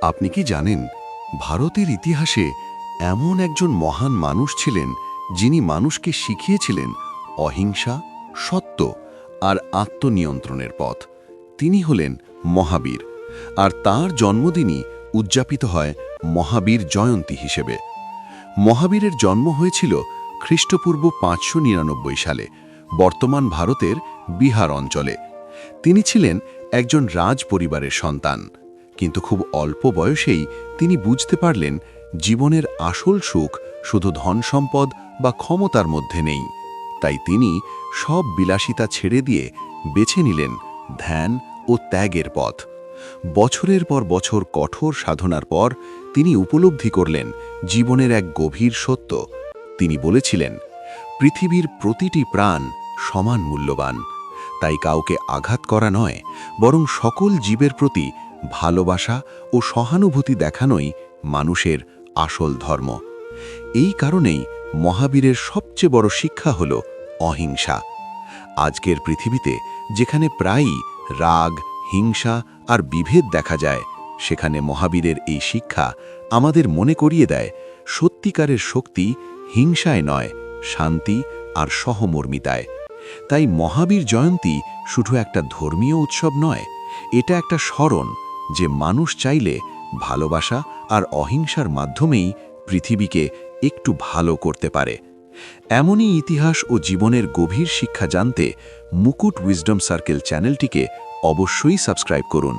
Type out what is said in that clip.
আপনি কি জানেন ভারতের ইতিহাসে এমন একজন মহান মানুষ ছিলেন যিনি মানুষকে শিখিয়েছিলেন অহিংসা, সত্য আর আত্মনিয়ন্ত্রণের পথ। তিনি হলেন মহাবীর, আর তার জন্মদিনই উদযাপিত হয় মহাবীর জয়ন্তী হিসেবে। মহাবীরের জন্ম হয়েছিল খ্রিস্টপূর্ব 599 সালে বর্তমান ভারতের বিহার অঞ্চলে। তিনি ছিলেন একজন রাজ পরিবারের সন্তান, কিন্তু খুব অল্প বয়সেই তিনি বুঝতে পারলেন জীবনের আসল সুখ শুধু ধন সম্পদ বা ক্ষমতার মধ্যে নেই। তাই তিনি সব বিলাসিতা ছেড়ে দিয়ে বেছে নিলেন ধ্যান ও ত্যাগের পথ। বছরের পর বছর কঠোর সাধনার পর তিনি উপলব্ধি করলেন জীবনের এক গভীর সত্য। তিনি বলেছিলেন, পৃথিবীর প্রতিটি প্রাণ সমান মূল্যবান, তাই কাউকে আঘাত করা নয়, বরং সকল জীবের প্রতি ভালোবাসা ও সহানুভূতি দেখানোই মানুষের আসল ধর্ম। এই কারণেই মহাবীরের সবচেয়ে বড় শিক্ষা হল অহিংসা। আজকের পৃথিবীতে যেখানে প্রায়ই রাগ, হিংসা আর বিভেদ দেখা যায়, সেখানে মহাবীরের এই শিক্ষা আমাদের মনে করিয়ে দেয় সত্যিকারের শক্তি হিংসায় নয়, শান্তি আর সহমর্মিতায়। তাই মহাবীর জয়ন্তী শুধু একটা ধর্মীয় উৎসব নয়, এটা একটা স্মরণ যে মানুষ চাইলে ভালোবাসা আর অহিংসার মাধ্যমেই পৃথিবীকে একটু ভালো করতে পারে। এমনই ইতিহাস ও জীবনের গভীর শিক্ষা জানতে মুকুট উইজডম সার্কেল চ্যানেলটিকে অবশ্যই সাবস্ক্রাইব করুন।